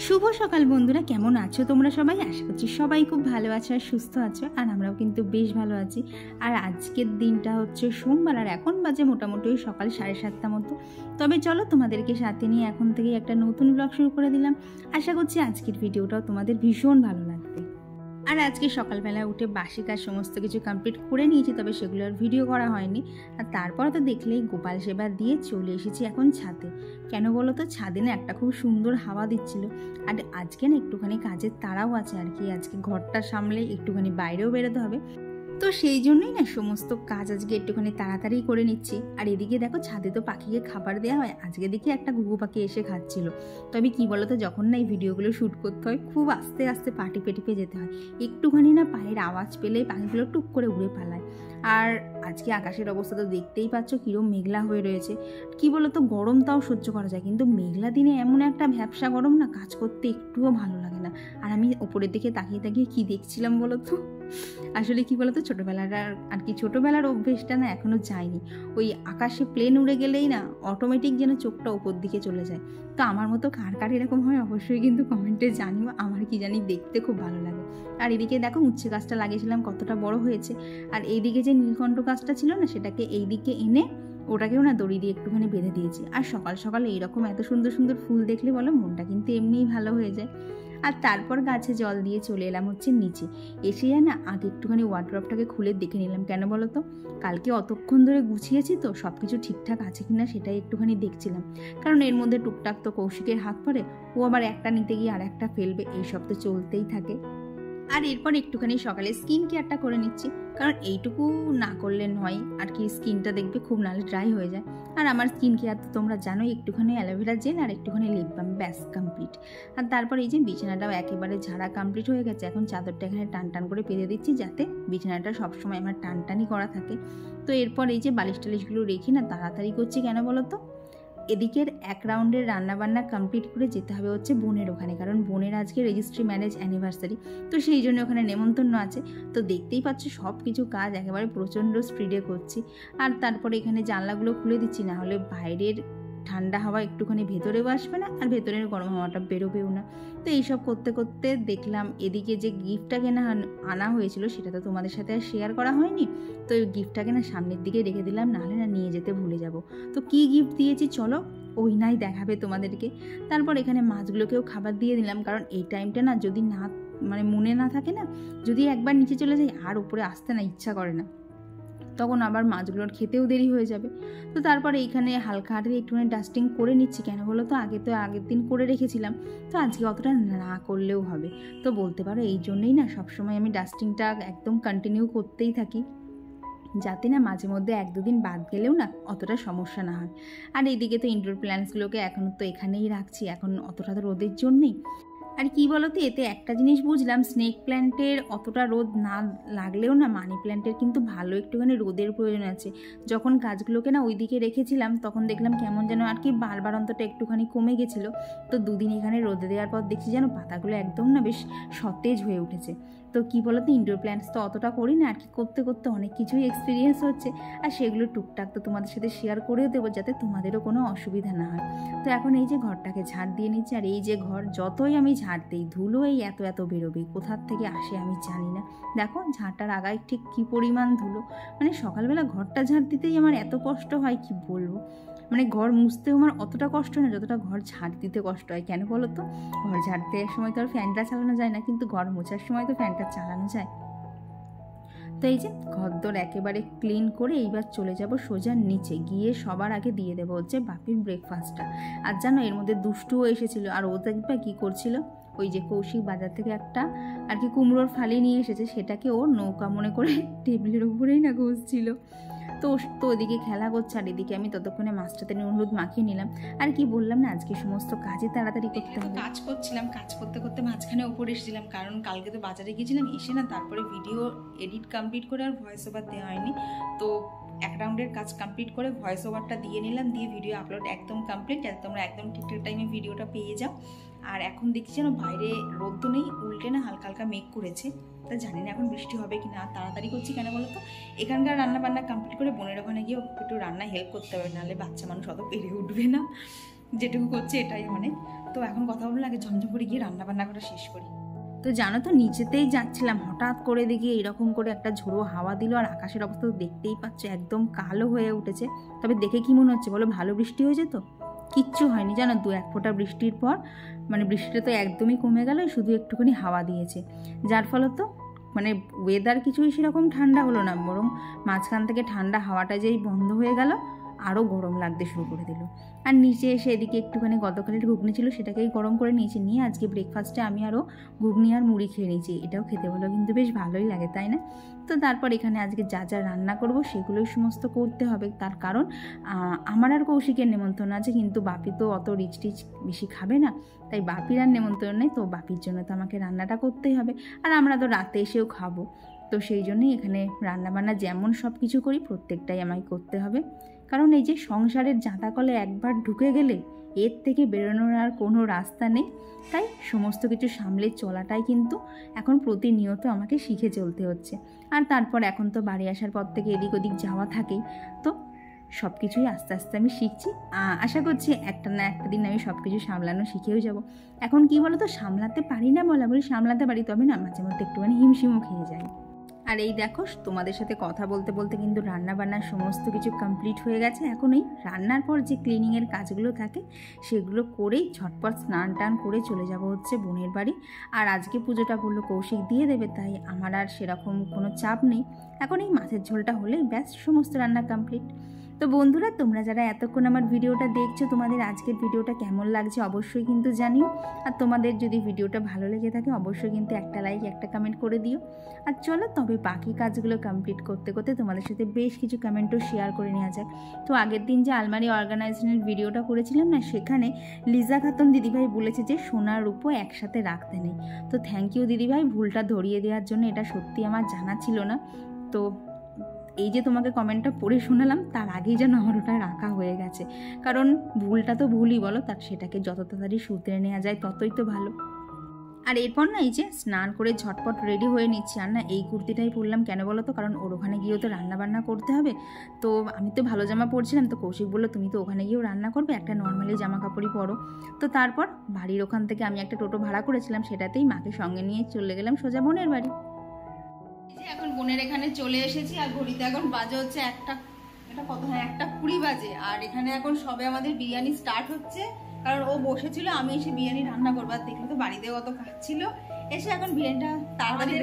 শুভ সকাল বন্ধুরা, কেমন আছো তোমরা সবাই? আশা করছি সবাই খুব ভালো আছো আর সুস্থ আছো, আর আমরাও কিন্তু বেশ ভালো আছি। আর আজকের দিনটা হচ্ছে সোমবার, আর এখন বাজে মোটামুটি সকাল 7:30 মতো। তবে চলো তোমাদেরকে সাথে নিয়ে এখন থেকেই একটা নতুন ব্লগ শুরু করে দিলাম। আশা করছি আজকের ভিডিওটাও তোমাদের ভীষণ ভালো লাগবে। আর আজকে সকালবেলা উঠে বাসি কাজ সমস্ত কিছু কমপ্লিট করে নিয়েছি, তবে সেগুলো আর ভিডিও করা হয়নি। আর তারপর তো দেখলেই গোপাল সেবা দিয়ে চলে এসেছি এখন ছাদে। কেন বলো তো, ছাদে না একটা খুব সুন্দর হাওয়া দিচ্ছিল। আর আজকে না একটুখানি কাজের তাড়াও আছে আর কি, আজকে ঘরটা সামলে একটুখানি বাইরেও বেরোতে হবে। তো সেই জন্যই না সমস্ত কাজ আজকে একটুখানি তাড়াতাড়ি করে নিচ্ছি। আর এদিকে দেখো, ছাদে তো পাখিকে খাবার দেওয়া হয়, আজকে দেখি একটা ঘুঘু পাখি এসে খাচ্ছিল। তবে কি বলতো, যখন না এই ভিডিওগুলো শ্যুট করতে হয় খুব আস্তে আস্তে টিপে টিপে যেতে হয়, একটুখানি না পায়ের আওয়াজ পেলেই পাখিগুলো টুক করে উড়ে পালায়। আর আজকে আকাশের অবস্থা তো দেখতেই পাচ্ছ, কিরম মেঘলা হয়ে রয়েছে। কি বলতো, গরম তাও সহ্য করা যায়, কিন্তু মেঘলা দিনে এমন একটা ভ্যাপসা গরম না, কাজ করতে একটুও ভালো লাগে না। আর আমি ওপরের দিকে তাকিয়ে তাকিয়ে কি দেখছিলাম বলতো, আসলে কি বলতো, ছোটোবেলার আর কি ছোটোবেলার অভ্যেসটা না এখনও যায়নি। ওই আকাশে প্লেন উড়ে গেলেই না অটোমেটিক যেন চোখটা ওপর দিকে চলে যায়। তো আমার মতো কার কার এরকম হয় অবশ্যই কিন্তু কমেন্টে জানিও, আমার কি জানি দেখতে খুব ভালো লাগে। আর এদিকে দেখো, উচ্ছে গাছটা লাগিয়েছিলাম কতটা বড় হয়েছে। আর এইদিকে যে নীলকণ্ঠ গাছটা ছিল না, সেটাকে এইদিকে এনে ওটাকেও না দড়ি দিয়ে একটুখানি বেঁধে দিয়েছি। আর সকাল সকাল এইরকম এত সুন্দর সুন্দর ফুল দেখলে বলো মনটা কিন্তু এমনিই ভালো হয়ে যায়। আর তারপর গাছে জল দিয়ে চলে এলাম হচ্ছে নিচে। এসে না আগে একটুখানি ওয়ার্ড্রপটাকে খুলে দেখে নিলাম। কেন বলো তো, কালকে অতক্ষণ ধরে গুছিয়েছি তো সব কিছু ঠিকঠাক আছে কিনা সেটাই একটুখানি দেখছিলাম। কারণ এর মধ্যে টুকটাক তো কৌশিকের হাত পড়ে, ও আবার একটা নিতে গিয়ে আর একটা ফেলবে, এইসব তো চলতেই থাকে। আর এরপর একটুখানি সকালে স্কিন কেয়ারটা করে নিচ্ছি, কারণ এইটুকু না করলে নয় আর কি, স্কিনটা দেখবে খুব নাহলে ড্রাই হয়ে যায়। আর আমার স্কিন কেয়ার তো তোমরা জানো, একটুখানি অ্যালোভেরা জেল আর একটুখানি লিপ বাম, ব্যাস কমপ্লিট। আর তারপর এই যে বিছানাটাও একেবারে ঝাড়া কমপ্লিট হয়ে গেছে। এখন চাদরটা এখানে টান টান করে পেতে দিচ্ছি, যাতে বিছানাটা সবসময় আমার টানটানি করা থাকে। তো এরপর এই যে বালিশ টালিশগুলো রেখি না তাড়াতাড়ি করছি। কেন বলো তো, এদিকের এক রাউন্ডের রান্নাবান্না কমপ্লিট করে যেতে হবে হচ্ছে বোনের ওখানে, কারণ বোনের আজকে রেজিস্ট্রি ম্যারেজ অ্যানিভার্সারি। তো সেই জন্য ওখানে নেমন্তন্ন আছে। তো দেখতেই পাচ্ছ সব কিছু কাজ একেবারে প্রচণ্ড স্পিডে করছি। আর তারপরে এখানে জানলাগুলো খুলে দিচ্ছি, না হলে বাইরের ঠান্ডা হাওয়া একটুখানি ভেতরেও আসবে না, আর ভেতরের গরম হাওয়াটা বেরোবেও না। তো এইসব করতে করতে দেখলাম এদিকে যে গিফটটা কেনা আনা হয়েছিল সেটা তো তোমাদের সাথে আর শেয়ার করা হয়নি। তো ওই গিফটটাকে না সামনের দিকে রেখে দিলাম, নাহলে না নিয়ে যেতে ভুলে যাব। তো কী গিফট দিয়েছি চলো ওই নাই দেখাবে তোমাদেরকে। তারপর এখানে মাছগুলোকেও খাবার দিয়ে দিলাম, কারণ এই টাইমটা না যদি না মনে না থাকে না, যদি একবার নিচে চলে যাই আর উপরে আসতে না ইচ্ছা করে না, তখন আবার মাছগুলোর খেতেও দেরি হয়ে যাবে। তো তারপরে এইখানে হালকা হাতে একটুখানি ডাস্টিং করে নিচ্ছি। কেন বলো তো, আগে তো আগের দিন করে রেখেছিলাম, তো আজকে অতটা না করলেও হবে। তো বলতে পারো এই জন্যই না সবসময় আমি ডাস্টিংটা একদম কন্টিনিউ করতেই থাকি, যাতে না মাঝে মধ্যে 1-2 দিন বাদ গেলেও না অতটা সমস্যা না হয়। আর এইদিকে তো ইনডোর প্ল্যান্টসগুলোকে এখনও তো এখানেই রাখছি, এখন অতটা তো রোদের জন্যেই। আর কি বলতো, এতে একটা জিনিস বুঝলাম, স্নেক প্ল্যান্টের অতটা রোদ না লাগলেও না মানি প্ল্যান্টের কিন্তু ভালো একটুখানি রোদের প্রয়োজন আছে। যখন গাছগুলোকে না ওইদিকে রেখেছিলাম তখন দেখলাম কেমন যেন আর কি বারবার অন্তত একটুখানি কমে গেছিলো। তো 2 দিন এখানে রোদে দেওয়ার পর দেখছি যেন পাতাগুলো একদম না বেশ সতেজ হয়ে উঠেছে। তো কী বলতো, ইনডোর প্ল্যান্টস তো অতটা করি না আর কি, করতে করতে অনেক কিছুই এক্সপিরিয়েন্স হচ্ছে। আর সেগুলো টুকটাক তো তোমাদের সাথে শেয়ার করেও দেবো, যাতে তোমাদেরও কোনো অসুবিধা না হয়। তো এখন এই যে ঘরটাকে ঝাড় দিয়ে নিচ্ছি। আর এই যে ঘর যতই আমি ঝাড় দিই, ধুলো এই এত এত বেরোবে, কোথার থেকে আসে আমি জানি না। দেখো ঝাড়টার আগায় ঠিক কী পরিমাণ ধুলো, সকালবেলা ঘরটা ঝাড় দিতেই আমার এত কষ্ট হয় কি বলবো। ঘর মুছতেও আমার অতটা কষ্ট না যতটা ঘর ঝাড় দিতে কষ্ট হয়। কেন বলো তো, ঘর ঝাড় দেওয়ার সময় তো আর ফ্যানটা চালানো যায় না, কিন্তু ঘর মোছার সময় তো ফ্যানটা চালানো যায়। তো এই যে ঘরদোর একেবারে ক্লিন করে এইবার চলে যাব সোজা নিচে গিয়ে সবার আগে দিয়ে দেবো হচ্ছে বাপির ব্রেকফাস্টটা। আর জানো এর মধ্যে দুষ্টুও এসেছিল, আর ও দেখবে কী করছিল, ওই যে কৌশিক বাজার থেকে একটা আর কি কুমড়োর ফালি নিয়ে এসেছে, সেটাকে ও নৌকা মনে করে টেবিলের উপরেই না ঘষছিল। তো ওদিকে খেলা করছে, আর এদিকে আমি ততক্ষণে মাছটাতে নুন হলুদ মাখিয়ে নিলাম। আর কি বললাম না, আজকে সমস্ত কাজে তাড়াতাড়ি করতে হবে। কাজ করছিলাম, কাজ করতে করতে মাঝখানে ওপরে এসেছিলাম, কারণ কালকে তো বাজারে গিয়েছিলাম, এসে না তারপরে ভিডিও এডিট কমপ্লিট করে আর ভয়েস ওভার দেওয়া হয়নি। তো এক রাউন্ডের কাজ কমপ্লিট করে ভয়েস ওভারটা দিয়ে নিলাম, দিয়ে ভিডিও আপলোড একদম কমপ্লিট, যাতে তোমরা একদম ঠিকঠাক টাইমে ভিডিওটা পেয়ে যাও। আর এখন দেখছি যেন বাইরে রোদ নেই, উল্টে না হালকা হালকা মেঘ করেছে। তা জানি না এখন বৃষ্টি হবে কি না। তাড়াতাড়ি করছি কেন বলো তো, এখানকার রান্না বান্না কমপ্লিট করে বোনের ওখানে গিয়ে একটু রান্না হেল্প করতে হবে, নাহলে বাচ্চা মানুষ অত পেরে উঠবে না, যেটুকু করছে এটাই অনেক। তো এখন কথা বললে আগে ঝমঝম করে গিয়ে রান্না বান্না করে শেষ করি। তো জানো তো নিচেতেই যাচ্ছিলাম, হঠাৎ করে দেখি এরকম করে একটা ঝোড়ো হাওয়া দিল, আর আকাশের অবস্থা তো দেখতেই পাচ্ছ একদম কালো হয়ে উঠেছে। তবে দেখে কি মনে হচ্ছে বলো, ভালো বৃষ্টি হয়েছে? তো কিচ্ছু হয়নি জানো, 2-1 ফোঁটা বৃষ্টির পর মানে বৃষ্টিটা তো একদমই কমে গেল, শুধু একটুখানি হাওয়া দিয়েছে, যার ফলত মানে ওয়েদার কিছুই সেরকম ঠান্ডা হলো না, বরং মাঝখান থেকে ঠান্ডা হাওয়াটা যেই বন্ধ হয়ে গেল আরও গরম লাগতে শুরু করে দিল। আর নিচে এসে এদিকে একটুখানি গতকালের ঘুগনি ছিল, সেটাকেই গরম করে নিয়েছি, নিয়ে আজকে ব্রেকফাস্টে আমি আরও ঘুগনি আর মুড়ি খেয়ে নিয়েছি। এটাও খেতে হলো কিন্তু বেশ ভালোই লাগে, তাই না? তো তারপর এখানে আজকে যা যা রান্না করব সেগুলোই সমস্ত করতে হবে, তার কারণ আমার আর কৌশিকের নেমন্তন্ন আছে, কিন্তু বাপি তো অত রিচ টিচ বেশি খাবে না, তাই বাপির আর নেমন্তন্ন নেই, তো বাপির জন্য তো আমাকে রান্নাটা করতেই হবে, আর আমরা তো রাতে এসেও খাবো, তো সেই জন্যই এখানে রান্নাবান্না যেমন সব কিছু করি প্রত্যেকটাই আমায় করতে হবে। কারণ এই যে সংসারের জাঁতাকলে একবার ঢুকে গেলে এর থেকে বেরোনোর আর কোনো রাস্তা নেই, তাই সমস্ত কিছু সামলে চলাটাই কিন্তু এখন প্রতিনিয়ত আমাকে শিখে চলতে হচ্ছে। আর তারপর এখন তো বাড়ি আসার পর থেকে এদিক ওদিক যাওয়া থাকেই, তো সব কিছুই আস্তে আস্তে আমি শিখছি। আশা করছি একটা না একটা দিন আমি সব কিছু সামলানো শিখেও যাব। এখন কি বলো তো, সামলাতে পারি না বলা বলি, সামলাতে পারি, তবে না মাঝে মধ্যে একটুখানি হিমশিমও খেয়ে যায়। আর এই দেখো তোমাদের সাথে কথা বলতে বলতে কিন্তু রান্না বান্নার সমস্ত কিছু কমপ্লিট হয়ে গেছে। এখন এই রান্নার পর যে ক্লিনিংয়ের কাজগুলো থাকে সেগুলো করেই ঝটপট স্নান টান করে চলে যাব হচ্ছে বোনের বাড়ি। আর আজকে পুজোটা বললো কৌশিক দিয়ে দেবে, তাই আমার আর সেরকম কোনো চাপ নেই। এখন এই মাছের ঝোলটা হলেই ব্যাস সমস্ত রান্না কমপ্লিট। তো বন্ধুরা, তোমরা যারা এতক্ষণ আমার ভিডিওটা দেখছো, তোমাদের আজকের ভিডিওটা কেমন লাগছে অবশ্যই কিন্তু জানিও। আর তোমাদের যদি ভিডিওটা ভালো লেগে থাকে অবশ্যই কিন্তু একটা লাইক একটা কমেন্ট করে দিও। আর চলো তবে বাকি কাজগুলো কমপ্লিট করতে করতে তোমাদের সাথে বেশ কিছু কমেন্টও শেয়ার করে নেওয়া যাক। তো আগের দিন যে আলমারি অর্গানাইজেশনের ভিডিওটা করেছিলাম না, সেখানে লিজা খাতুন দিদিভাই বলেছে যে সোনার রূপো একসাথে রাখতে নেই। তো থ্যাংক ইউ দিদিভাই, ভুলটা ধরিয়ে দেওয়ার জন্য। এটা সত্যি আমার জানা ছিল না। তো এই যে তোমাকে কমেন্টটা পড়ে শোনালাম, তার আগেই যেন আমার ওটা রাখা হয়ে গেছে, কারণ ভুলটা তো ভুলই বলো, তার সেটাকে যত তাড়াতাড়ি শুধরে নেওয়া যায় ততই তো ভালো। আর এরপর না এই যে স্নান করে ঝটপট রেডি হয়ে নিচ্ছি। আর না এই কুর্তিটাই পরলাম, কেন বলো তো, কারণ ওর ওখানে গিয়েও তো রান্না বান্না করতে হবে। তো আমি তো ভালো জামা পরছিলাম, তো কৌশিক বললো তুমি তো ওখানে গিয়েও রান্না করবে, একটা নর্মালি জামা কাপড়ই পরো। তো তারপর বাড়ির ওখান থেকে আমি একটা টোটো ভাড়া করেছিলাম, সেটাতেই মাকে সঙ্গে নিয়ে চলে গেলাম সোজা বোনের বাড়ি। এখন বোনের এখানে চলে এসেছি, আর ঘড়িতে এখন বাজে হচ্ছে একটা 1:20 বাজে। আর এখানে এখন সবে আমাদের বিরিয়ানি স্টার্ট হচ্ছে, কারণ ও বসেছিল আমি এসে বিরিয়ানি রান্না করবো, আর দেখলে তো বাড়িতে কত কাজ ছিল, এসে এখন বিরিয়ানিটা তাড়াতাড়ি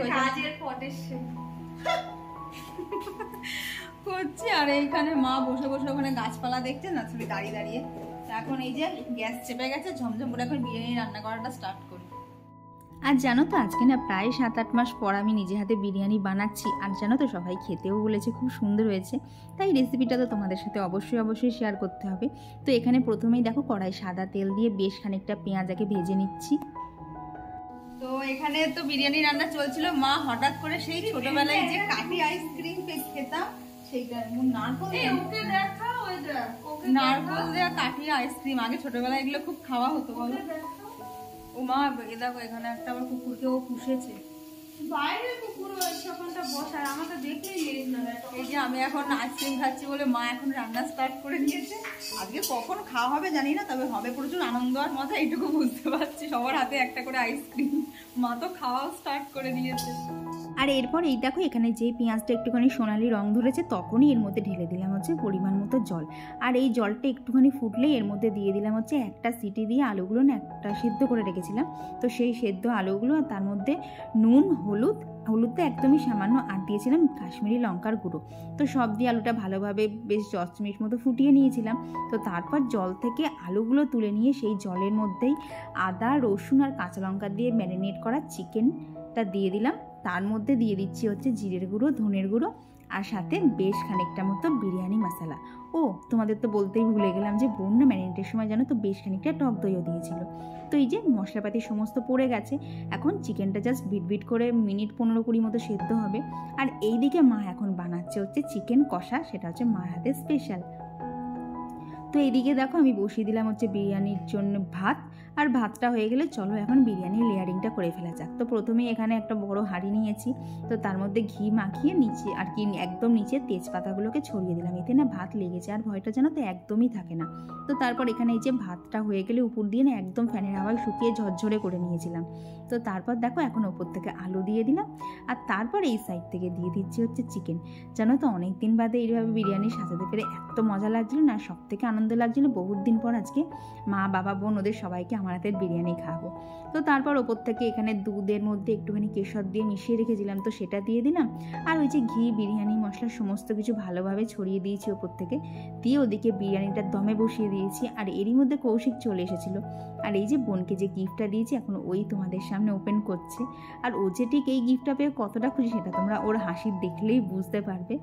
করছি। আর এইখানে মা বসে বসে ওখানে গাছপালা দেখছে না, শুধু দাঁড়িয়ে দাঁড়িয়ে। এখন এই যে গ্যাস চেপে গেছে, ঝমঝম করে এখন বিরিয়ানি রান্না করাটা স্টার্ট করি। আর জানো তো আজকে না প্রায় 7-8 মাস পর আমি নিজে হাতে বিরিয়ানি বানাচ্ছি। আর জানো তো সবাই খেতেও বলেছে খুব সুন্দর হয়েছে, তাই রেসিপিটা তো তোমাদের সাথে অবশ্যই শেয়ার করতে হবে। তো এখানে প্রথমেই দেখো কড়াই সাদা তেল দিয়ে বেশ খানিকটা পেঁয়াজ আগে ভেজে নিচ্ছি। তো এখানে তো বিরিয়ানি রান্না চলছিল, মা হঠাৎ করে সেই ছোটবেলায় যে কাঠি আইসক্রিম খেতাম সেইটা, নারকল দেওয়া কাঠি আইসক্রিম, আগে ছোটবেলায় এগুলো খুব খাওয়া হতো বলো। ও মা দেখো এখানে একটা আবার কুকুরকে ও পুষেছে, বাইরে কুকুর ওখানটা বসার, আমাকে দেখলেই এই যে আমি এখন আইসক্রিম খাচ্ছি বলে মা এখন রান্না স্টার্ট করে দিয়েছে। আজকে কখন খাওয়া হবে জানি না, তবে হবে প্রচুর আনন্দ আর মজা, এইটুকু বুঝতে পারছি। সবার হাতে একটা করে আইসক্রিম, মা তো খাওয়াও স্টার্ট করে দিয়েছে। আর এরপর এই দেখো এখানে যে পেঁয়াজটা একটুখানি সোনালি রং ধরেছে, তখনই এর মধ্যে ঢেলে দিলাম হচ্ছে পরিমাণ মতো জল। আর এই জলটা একটুখানি ফুটলেই এর মধ্যে দিয়ে দিলাম হচ্ছে একটা সিটি দিয়ে আলুগুলো না একটা সিদ্ধ করে রেখেছিলাম, তো সেই সেদ্ধ আলুগুলো, আর তার মধ্যে নুন, হলুদটা একদমই সামান্য, আর দিয়েছিলাম কাশ্মীরি লঙ্কার গুঁড়ো। তো সব দিয়ে আলুটা ভালোভাবে বেশ 10 মিনিট মতো ফুটিয়ে নিয়েছিলাম। তো তারপর জল থেকে আলুগুলো তুলে নিয়ে সেই জলের মধ্যেই আদা, রসুন আর কাঁচা লঙ্কা দিয়ে ম্যারিনেট করা চিকেনটা দিয়ে দিলাম। তার মধ্যে দিয়ে দিচ্ছি হচ্ছে জিরের গুঁড়ো, ধনের গুঁড়ো, আর সাথে বেশ খানিকটা মতো বিরিয়ানি মশলা। ও তোমাদের তো বলতেই ভুলে গেলাম যে বোন না ম্যারিনেটের সময় জানো তো বেশ খানিকটা টক দইও দিয়েছিল। তো এই যে মশলাপাতি সমস্ত পড়ে গেছে, এখন চিকেনটা জাস্ট বিট করে মিনিট 15-20 মতো সেদ্ধ হবে। আর এইদিকে মা এখন বানাচ্ছে হচ্ছে চিকেন কষা, সেটা হচ্ছে মার হাতে স্পেশাল। তো তো এদিকে দেখো আমি বসিয়ে দিলাম হচ্ছে বিরিয়ানির জন্য ভাত, আর ভাতটা হয়ে গেলে চলো এখন বিরিয়ানির লেয়ারিংটা করে ফেলা যাক। তো প্রথমেই এখানে একটা বড় হাঁড়ি নিয়েছি, তো তার মধ্যে ঘি মাখিয়ে নিচে আর কি একদম নিচে তেজপাতাগুলোকে ছড়িয়ে দিলাম, এতে না ভাত লেগেছে আর ভয়টা যেন তো একদমই থাকে না। তো তারপর এখানে এই যে ভাতটা হয়ে গেলে উপর দিয়ে না একদম ফ্যানের হাওয়ায় শুকিয়ে ঝরঝরে করে নিয়েছিলাম। তো তারপর দেখো এখন ওপর থেকে আলু দিয়ে দিলাম, আর তারপর এই সাইড থেকে দিয়ে দিচ্ছি হচ্ছে চিকেন। জানো তো অনেক দিন বাদে এইভাবে বিরিয়ানি সাজাতে পেরে এত মজা লাগছিল না, সব থেকে আনন্দ লাগছিল বহুত দিন পর আজকে মা বাবা বোন ওদের সবাইকে আমার হাতের বিরিয়ানি খাওয়াবো। তো তারপর ওপর থেকে এখানে দুধের মধ্যে একটুখানি কেশর দিয়ে মিশিয়ে রেখেছিলাম, তো সেটা দিয়ে দিলাম, আর ওই যে ঘি বিরিয়ানি মশলা সমস্ত কিছু ভালোভাবে ছড়িয়ে দিয়েছি ওপর থেকে, দিয়ে ওদিকে বিরিয়ানিটা দমে বসিয়ে দিয়েছি। আর এরই মধ্যে কৌশিক চলে এসেছিলো, আর এই যে বোনকে যে গিফটটা দিয়েছি এখন ওই তোমাদের সামনে ওপেন করছে। আর ও যে ঠিক এই গিফটটা পেয়ে কতটা খুশি সেটা তোমরা ওর হাসি দেখলেই বুঝতে পারবে।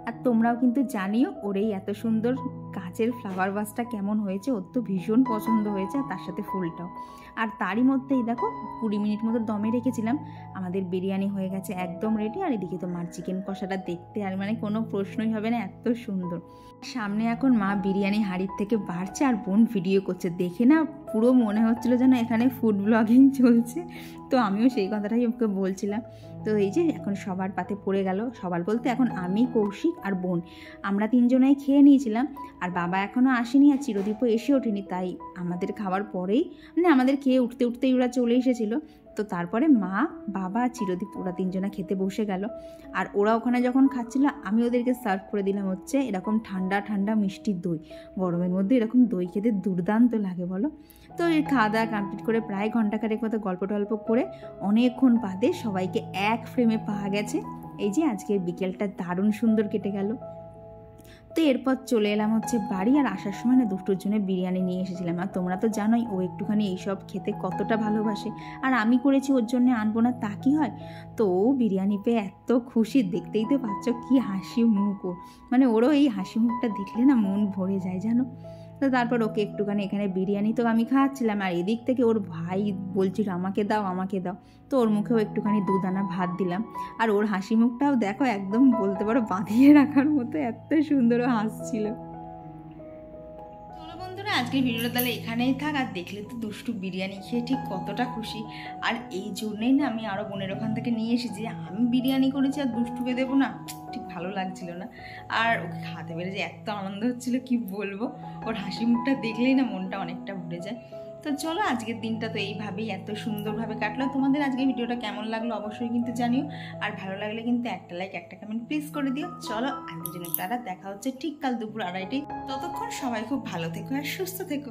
আর তোমরাও কিন্তু জানিও ওর এই এত সুন্দর কাচের ফ্লাওয়ার ভাসটা কেমন হয়েছে, ওর তো ভীষণ পছন্দ হয়েছে, আর তার সাথে ফুলটাও। আর তারই মধ্যেই দেখো 20 মিনিট মতো দমে রেখেছিলাম, আমাদের বিরিয়ানি হয়ে গেছে একদম রেডি। আর এদিকে তো মার চিকেন কষাটা দেখতে আর মানে কোনো প্রশ্নই হবে না, এত সুন্দর। সামনে এখন মা বিরিয়ানি হাঁড়ির থেকে বাড়ছে আর বোন ভিডিও করছে, দেখে না পুরো মনে হচ্ছিলো যেন এখানে ফুড ব্লগিং চলছে। তো আমিও সেই কথাটাই ওকে বলছিলাম। তো এই যে এখন সবার পাতে পড়ে গেল, সবার বলতে এখন আমি, কৌশিক আর বোন আমরা 3 জনাই খেয়ে নিয়েছিলাম, আর বাবা এখনও আসেনি আর চিরদীপও এসে ওঠেনি, তাই আমাদের খাওয়ার পরেই মানে আমাদের খেয়ে উঠতে উঠতেই ওরা চলে এসেছিলো। তো তারপরে মা বাবা চিরদীপ ওরা 3 জনা খেতে বসে গেল, আর ওরা ওখানে যখন খাচ্ছিল আমি ওদেরকে সার্ভ করে দিলাম হচ্ছে এরকম ঠান্ডা ঠান্ডা মিষ্টি দই। গরমের মধ্যে এরকম দই খেতে দুর্দান্ত লাগে বলো। তো এই খাওয়া দাওয়া কমপ্লিট করে প্রায় ঘন্টাখানেক মতো গল্প টল্প করে অনেকক্ষণ বাদে সবাইকে এক ফ্রেমে পাওয়া গেছে। এই যে আজকের বিকেলটা দারুণ সুন্দর কেটে গেল। তো এরপর চলে এলাম হচ্ছে বাড়ি, আর আসার সময় না দুটোর জন্য বিরিয়ানি নিয়ে এসেছিলাম। আর তোমরা তো জানোই ও একটুখানি এইসব খেতে কতটা ভালোবাসে, আর আমি করেছি ওর জন্য আনবো না তা কি হয়। তো ও বিরিয়ানি পেয়ে এত খুশি, দেখতেই তো পাচ্ছ কি হাসি মুখ ওর, মানে ওরও এই হাসি মুখটা দেখলে না মন ভরে যায় জানো। তো তারপর ওকে একটুখানি এখানে বিরিয়ানি তো আমি খাওয়াচ্ছিলাম, আর এদিক থেকে ওর ভাই বলছিল আমাকে দাও আমাকে দাও, তো ওর মুখেও একটুখানি 2 দানা ভাত দিলাম। আর ওর হাসি মুখটাও দেখো একদম বলতে পারো বাঁধিয়ে রাখার মতো, এত সুন্দর হাসছিল। চলো বন্ধুরা আজকের ভিডিওটা তাহলে এখানেই থাক। আর দেখলে তো দুষ্টু বিরিয়ানি খেয়ে ঠিক কতটা খুশি, আর এই জন্যেই না আমি আরও বোনের ওখান থেকে নিয়ে এসেছি, আমি বিরিয়ানি করেছি আর দুষ্টুকে দেবো না, ঠিক ভালো লাগছিল না। আর ওকে খাওয়াতে পেরে যে এত আনন্দ হচ্ছিল কি বলবো, ওর হাসি মুখটা দেখলেই না মনটা অনেকটা ভরে যায়। তো চলো আজকের দিনটা তো এইভাবেই এত সুন্দরভাবে কাটলো। তোমাদের আজকের ভিডিওটা কেমন লাগলো অবশ্যই কিন্তু জানিও, আর ভালো লাগলে কিন্তু একটা লাইক একটা কমেন্ট প্লিজ করে দিও। চলো আজকের জন্য তারা দেখা হচ্ছে ঠিক কাল দুপুর 2:30টায়। ততক্ষণ সবাই খুব ভালো থেকো আর সুস্থ থেকো।